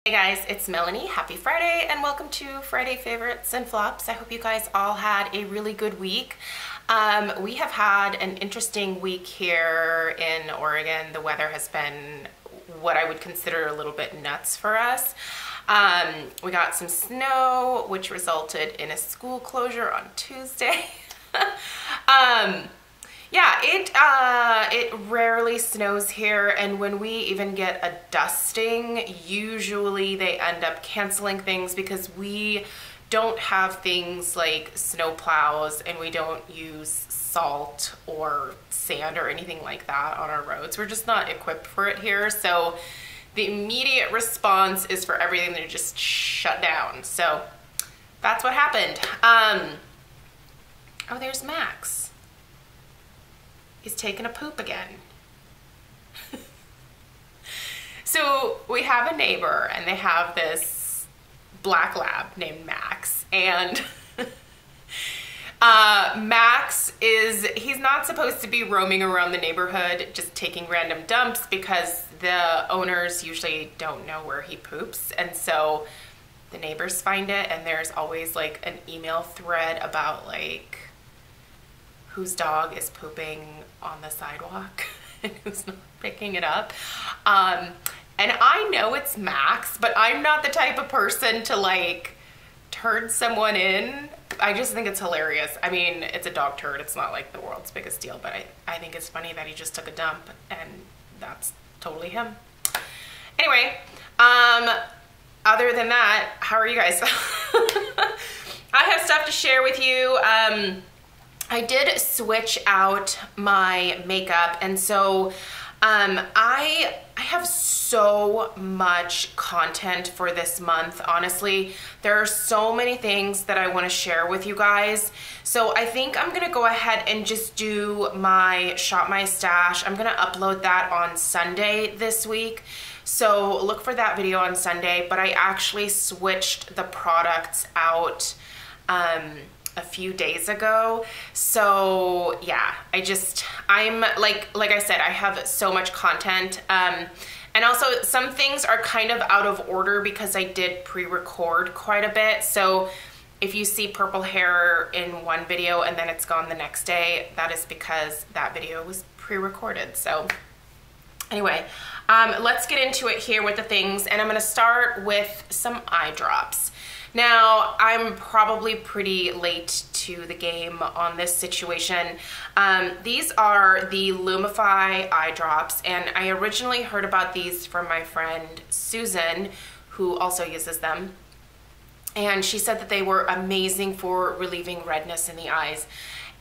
Hey guys, it's Melanie. Happy Friday and welcome to Friday Favorites and Flops. I hope you guys all had a really good week. We have had an interesting week here in Oregon. The weather has been what I would consider a little bit nuts for us. We got some snow, which resulted in a school closure on Tuesday. Yeah, it rarely snows here, and when we even get a dusting, usually they end up canceling things because we don't have things like snow plows and we don't use salt or sand or anything like that on our roads. We're just not equipped for it here, so the immediate response is for everything to just shut down. So that's what happened. Oh, there's Max. He's taking a poop again. So we have a neighbor and they have this black lab named Max, and Max he's not supposed to be roaming around the neighborhood just taking random dumps because the owners usually don't know where he poops, and so the neighbors find it, and there's always like an email thread about like whose dog is pooping on the sidewalk and who's not picking it up. And I know it's Max, but I'm not the type of person to like turn someone in. I just think it's hilarious. I mean, it's a dog turd. It's not like the world's biggest deal, but I think it's funny that he just took a dump, and that's totally him. Anyway, other than that, how are you guys? I have stuff to share with you. I did switch out my makeup, and so I have so much content for this month. Honestly, there are so many things that I want to share with you guys. So I think I'm gonna go ahead and just do my Shop My Stash. I'm gonna upload that on Sunday this week. So look for that video on Sunday, but I actually switched the products out a few days ago. So yeah, I'm like I said, I have so much content. And also some things are kind of out of order because I did pre-record quite a bit. So if you see purple hair in one video and then it's gone the next day, that is because that video was pre-recorded. So anyway, let's get into it here with the things, and I'm gonna start with some eye drops. Now, I'm probably pretty late to the game on this situation. These are the Lumify eye drops, and I originally heard about these from my friend Susan, who also uses them. And she said that they were amazing for relieving redness in the eyes.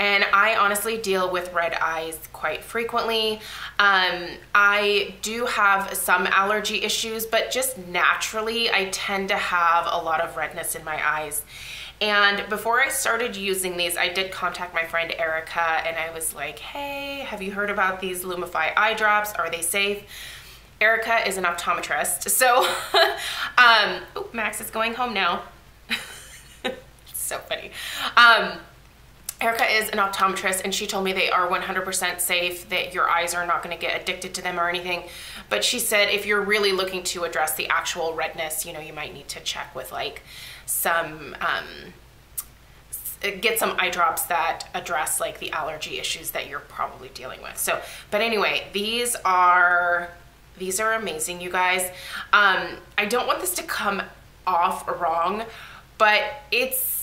And I honestly deal with red eyes quite frequently. I do have some allergy issues, but just naturally I tend to have a lot of redness in my eyes. And before I started using these, I did contact my friend Erica, and I was like, hey, have you heard about these Lumify eye drops? Are they safe? Erica is an optometrist, so oh, Max is going home now. It's so funny. Erica is an optometrist, and she told me they are 100% safe, that your eyes are not going to get addicted to them or anything. But she said if you're really looking to address the actual redness, you know, you might need to check with like some, get some eye drops that address like the allergy issues that you're probably dealing with. So, but anyway, these are amazing, you guys. I don't want this to come off wrong, but it's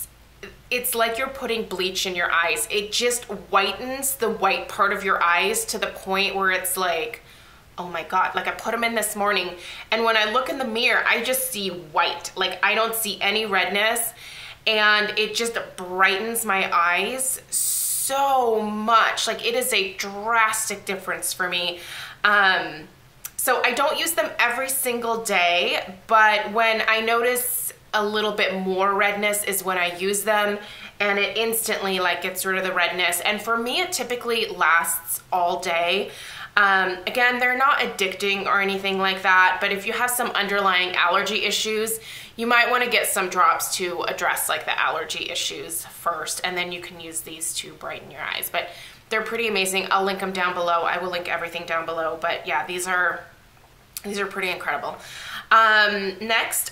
like you're putting bleach in your eyes. It just whitens the white part of your eyes to the point where it's like, oh my God, like I put them in this morning, and when I look in the mirror, I just see white. Like I don't see any redness, and it just brightens my eyes so much. Like it is a drastic difference for me. So I don't use them every single day, but when I notice a little bit more redness is when I use them, and it instantly like gets rid of the redness. And for me, it typically lasts all day. Again, they're not addicting or anything like that, but if you have some underlying allergy issues, you might want to get some drops to address like the allergy issues first, and then you can use these to brighten your eyes. But they're pretty amazing. I'll link them down below. I will link everything down below, but yeah, these are pretty incredible. Next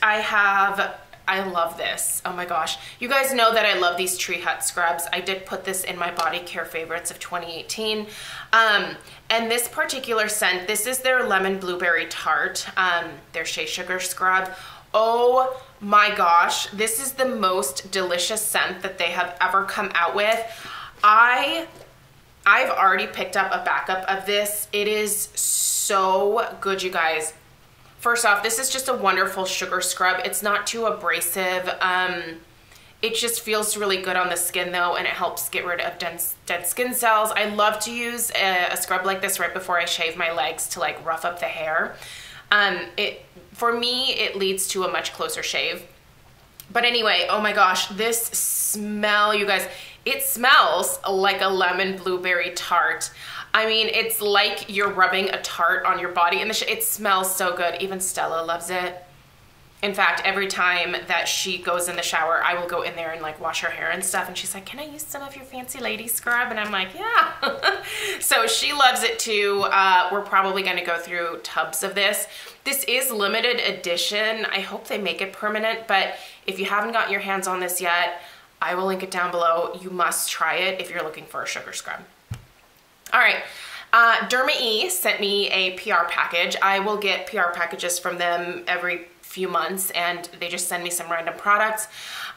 I love this. Oh my gosh. You guys know that I love these Tree Hut scrubs. I did put this in my body care favorites of 2018. And this particular scent, this is their lemon blueberry tart, their shea sugar scrub. Oh my gosh, this is the most delicious scent that they have ever come out with. I've already picked up a backup of this. It is so good, you guys. First off, this is just a wonderful sugar scrub. It's not too abrasive. It just feels really good on the skin though, and it helps get rid of dead skin cells. I love to use a scrub like this right before I shave my legs to like rough up the hair. For me, it leads to a much closer shave. But anyway, oh my gosh, this smell, you guys, it smells like a lemon blueberry tart. I mean, it's like you're rubbing a tart on your body, and it smells so good. Even Stella loves it. In fact, every time that she goes in the shower, I will go in there and like wash her hair and stuff, and she's like, can I use some of your fancy lady scrub? And I'm like, yeah. So she loves it too. We're probably gonna go through tubs of this. This is limited edition. I hope they make it permanent, but if you haven't gotten your hands on this yet, I will link it down below. You must try it if you're looking for a sugar scrub. All right, DermaE sent me a PR package. I will get PR packages from them every few months, and they just send me some random products.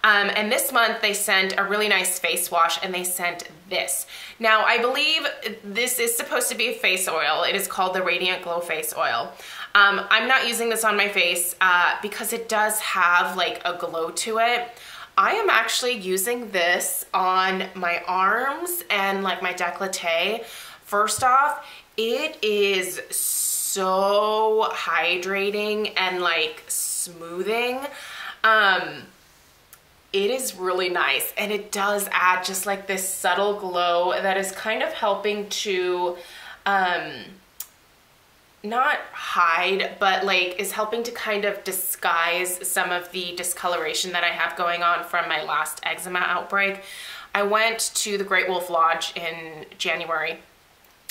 And this month they sent a really nice face wash, and they sent this. Now, I believe this is supposed to be a face oil. It is called the Radiant Glow Face Oil. I'm not using this on my face because it does have like a glow to it. I am actually using this on my arms and like my décolleté. First off, it is so hydrating and like smoothing. It is really nice, and it does add just like this subtle glow that is kind of helping to not hide, but like is helping to kind of disguise some of the discoloration that I have going on from my last eczema outbreak. I went to the Great Wolf Lodge in January,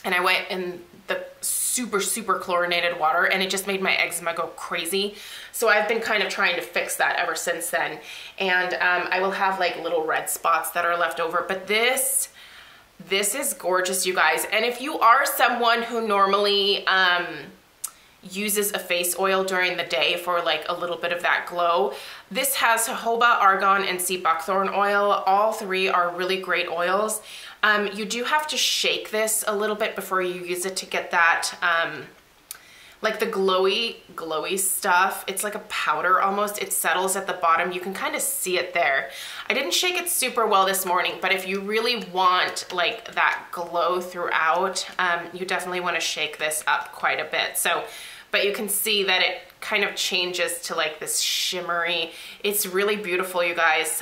and I went in the super chlorinated water, and it just made my eczema go crazy. So I've been kind of trying to fix that ever since then. And I will have like little red spots that are left over, but this is gorgeous, you guys. And if you are someone who normally uses a face oil during the day for like a little bit of that glow, this has jojoba, argan, and sea buckthorn oil. All three are really great oils. You do have to shake this a little bit before you use it to get that like the glowy stuff. It's like a powder almost. It settles at the bottom. You can kind of see it there. I didn't shake it super well this morning, but if you really want like that glow throughout, you definitely want to shake this up quite a bit. So, but you can see that it kind of changes to like this shimmery. It's really beautiful, you guys.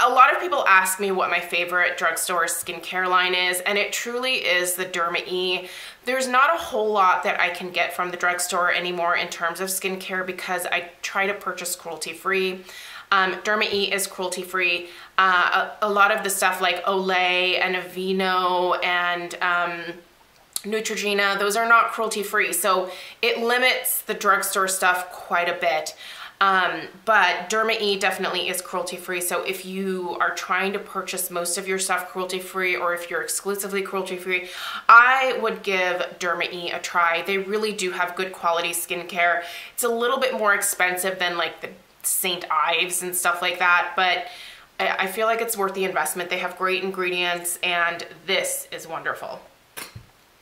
A lot of people ask me what my favorite drugstore skincare line is, and it truly is the DermaE. There's not a whole lot that I can get from the drugstore anymore in terms of skincare because I try to purchase cruelty-free. DermaE is cruelty-free. A lot of the stuff like Olay and Aveeno and Neutrogena, those are not cruelty-free, so it limits the drugstore stuff quite a bit. But DermaE definitely is cruelty-free, so if you are trying to purchase most of your stuff cruelty-free, or if you're exclusively cruelty-free, I would give DermaE a try. They really do have good quality skincare. It's a little bit more expensive than like the St. Ives and stuff like that, but I feel like it's worth the investment. They have great ingredients, and this is wonderful.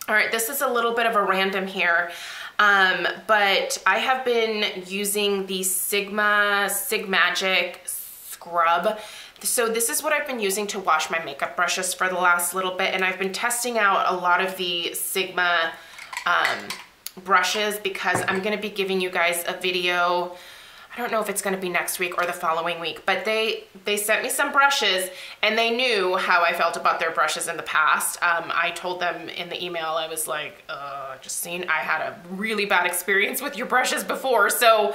All right, this is a little bit of a random here. But I have been using the Sigmagic scrub. So this is what I've been using to wash my makeup brushes for the last little bit, and I've been testing out a lot of the Sigma brushes because I'm going to be giving you guys a video. I don't know if it's going to be next week or the following week, but they sent me some brushes, and they knew how I felt about their brushes in the past. I told them in the email, I was like, Justine, I had a really bad experience with your brushes before, so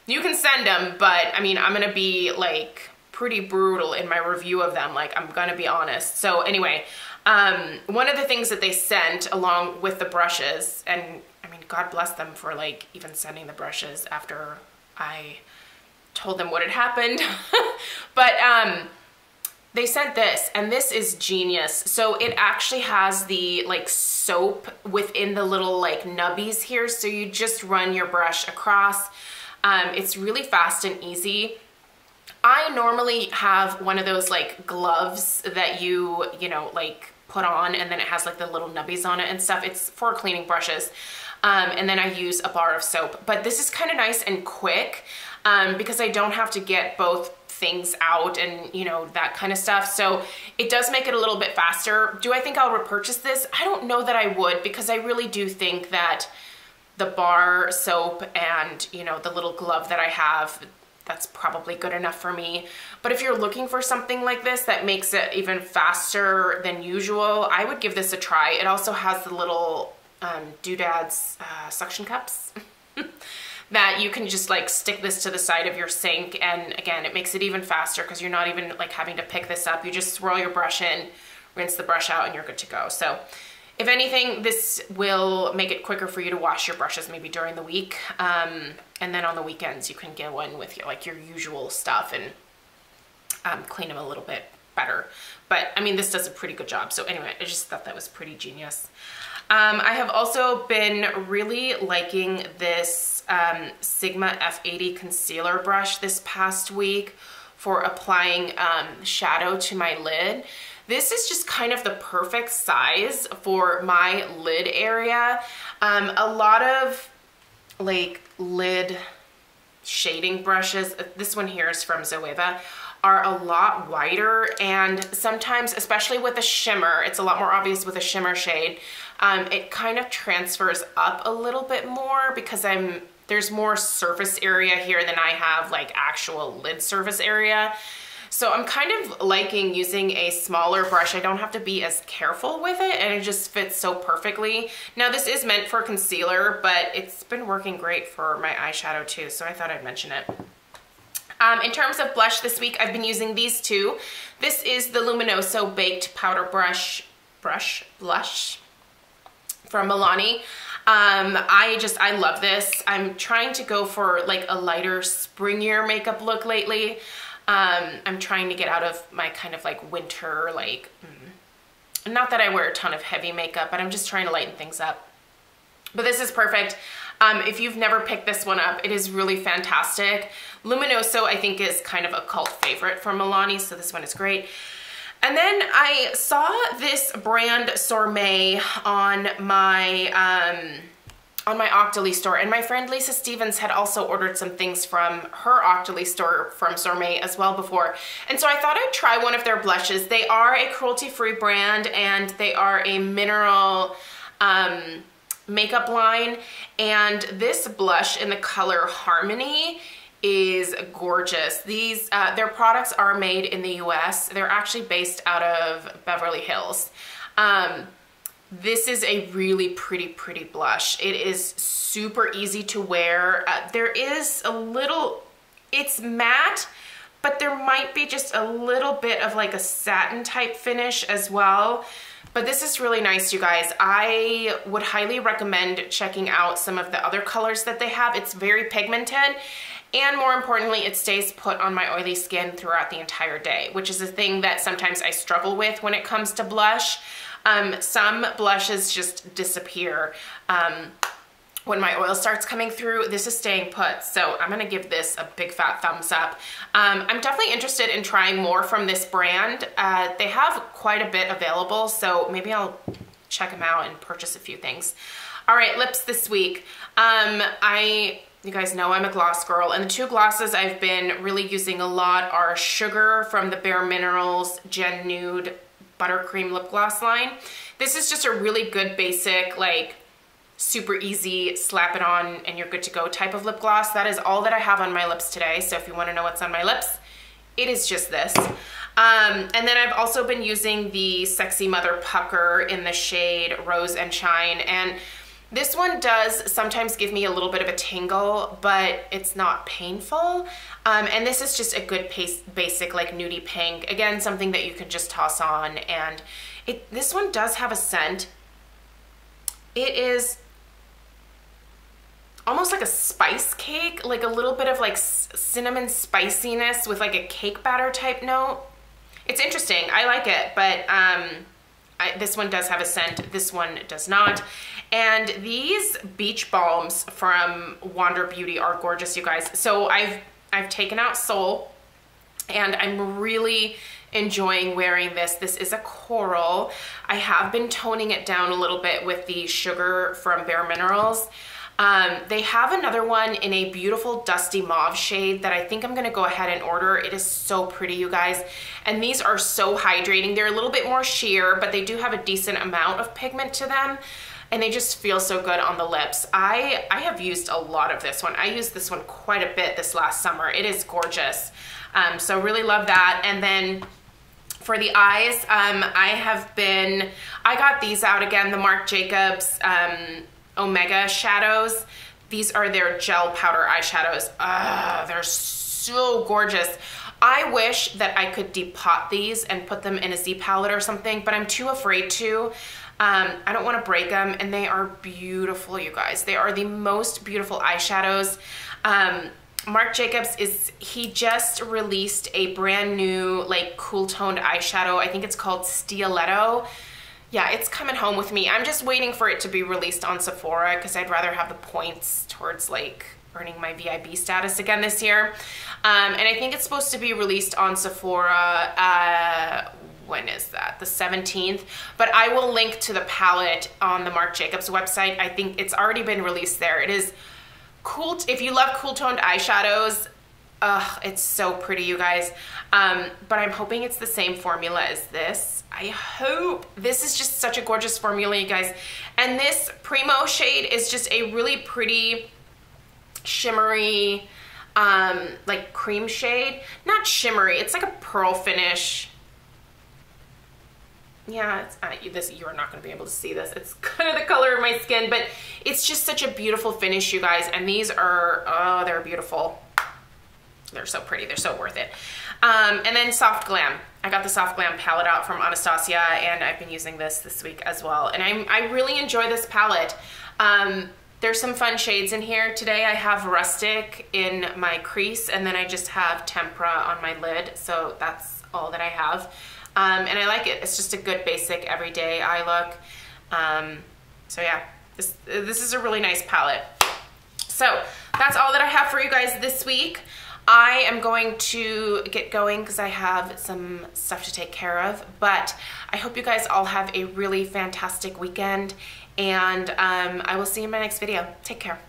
you can send them, but I mean, I'm going to be like pretty brutal in my review of them. Like, I'm going to be honest. So anyway, one of the things that they sent along with the brushes, and I mean, God bless them for like even sending the brushes after I told them what had happened. But they sent this, and this is genius. So it actually has the like soap within the little like nubbies here. So you just run your brush across. It's really fast and easy. I normally have one of those like gloves that you know, like put on, and then it has like the little nubbies on it and stuff. It's for cleaning brushes. And then I use a bar of soap, but this is kind of nice and quick because I don't have to get both things out and, you know, that kind of stuff. So it does make it a little bit faster. Do I think I'll repurchase this? I don't know that I would, because I really do think that the bar soap and, you know, the little glove that I have, that's probably good enough for me. But if you're looking for something like this that makes it even faster than usual, I would give this a try. It also has the little doodads suction cups that you can just like stick this to the side of your sink, and again, it makes it even faster because you're not even like having to pick this up. You just swirl your brush in, rinse the brush out, and you're good to go. So if anything, this will make it quicker for you to wash your brushes maybe during the week, and then on the weekends you can go in with your, like your usual stuff and clean them a little bit better. But I mean, this does a pretty good job. So anyway, I just thought that was pretty genius. I have also been really liking this Sigma F80 concealer brush this past week for applying shadow to my lid. This is just kind of the perfect size for my lid area. A lot of like lid shading brushes, this one here is from Zoeva, are a lot wider, and sometimes, especially with a shimmer, it's a lot more obvious with a shimmer shade, it kind of transfers up a little bit more because there's more surface area here than I have like actual lid surface area. So I'm kind of liking using a smaller brush. I don't have to be as careful with it, and it just fits so perfectly. Now this is meant for concealer, but it's been working great for my eyeshadow too, so I thought I'd mention it. In terms of blush this week, I've been using these two. This is the Luminoso Baked Powder Blush from Milani. I love this. I'm trying to go for like a lighter, springier makeup look lately. I'm trying to get out of my kind of like winter, like, not that I wear a ton of heavy makeup, but I'm just trying to lighten things up. But this is perfect. If you've never picked this one up, it is really fantastic. Luminoso, I think, is kind of a cult favorite from Milani, so this one is great. And then I saw this brand Sourmé on my Octoly store, and my friend Lisa Stevens had also ordered some things from her Octoly store from Sourmé as well before. And so I thought I'd try one of their blushes. They are a cruelty-free brand, and they are a mineral makeup line, and this blush in the color Harmony is gorgeous. These their products are made in the US. They're actually based out of Beverly Hills. This is a really pretty blush. It is super easy to wear. There is a little, it's matte, but there might be just a little bit of like a satin type finish as well. But this is really nice, you guys. I would highly recommend checking out some of the other colors that they have. It's very pigmented, and more importantly, it stays put on my oily skin throughout the entire day, which is a thing that sometimes I struggle with when it comes to blush. Some blushes just disappear when my oil starts coming through. This is staying put, so I'm gonna give this a big fat thumbs up. I'm definitely interested in trying more from this brand. They have quite a bit available, so maybe I'll check them out and purchase a few things. All right, lips this week. You guys know I'm a gloss girl, and the two glosses I've been really using a lot are Sugar from the Bare Minerals Gen Nude Buttercream Lip Gloss line. This is just a really good basic, like, super easy, slap it on and you're good to go type of lip gloss. That is all that I have on my lips today, so if you want to know what's on my lips, it is just this. And then I've also been using the Sexy Mother Pucker in the shade Rose and Shine, and this one does sometimes give me a little bit of a tingle, but it's not painful. And this is just a good basic like nudie pink. Again, something that you can just toss on, and this one does have a scent. It is almost like a spice cake, like a little bit of like cinnamon spiciness with like a cake batter type note. It's interesting. I like it, but this one does have a scent. This one does not. And these beach balms from Wander Beauty are gorgeous, you guys. So I've taken out Soul, and I'm really enjoying wearing this. This is a coral. I have been toning it down a little bit with the sugar from Bare Minerals. They have another one in a beautiful dusty mauve shade that I think I'm gonna go ahead and order. It is so pretty, you guys. And these are so hydrating. They're a little bit more sheer, but they do have a decent amount of pigment to them. And they just feel so good on the lips. I have used a lot of this one. I used this one quite a bit this last summer. It is gorgeous. So really love that. And then for the eyes, I got these out again, the Marc Jacobs Omega shadows. These are their gel powder eyeshadows. They're so gorgeous. I wish that I could depot these and put them in a Z palette or something, but I'm too afraid to. I don't want to break them, and they are beautiful, you guys. They are the most beautiful eyeshadows. Marc Jacobs he just released a brand new like cool toned eyeshadow. I think it's called Stiletto. Yeah, it's coming home with me. I'm just waiting for it to be released on Sephora because I'd rather have the points towards like earning my VIB status again this year. And I think it's supposed to be released on Sephora, when is that? The 17th. But I will link to the palette on the Marc Jacobs website. I think it's already been released there. It is cool. If you love cool toned eyeshadows, it's so pretty, you guys. But I'm hoping it's the same formula as this. I hope. This is just such a gorgeous formula, you guys. And this Primo shade is just a really pretty shimmery, like cream shade. Not shimmery, it's like a pearl finish. Yeah, it's, you are not going to be able to see this. It's kind of the color of my skin, but it's just such a beautiful finish, you guys. And these are, oh, they're beautiful. They're so pretty. They're so worth it. And then Soft Glam. I got the Soft Glam palette out from Anastasia, and I've been using this week as well. And I really enjoy this palette. There's some fun shades in here. Today I have Rustic in my crease, and then I just have Tempera on my lid. So that's all that I have. And I like it. It's just a good basic everyday eye look. So yeah, this is a really nice palette. So that's all that I have for you guys this week. I am going to get going because I have some stuff to take care of, but I hope you guys all have a really fantastic weekend, and I will see you in my next video. Take care.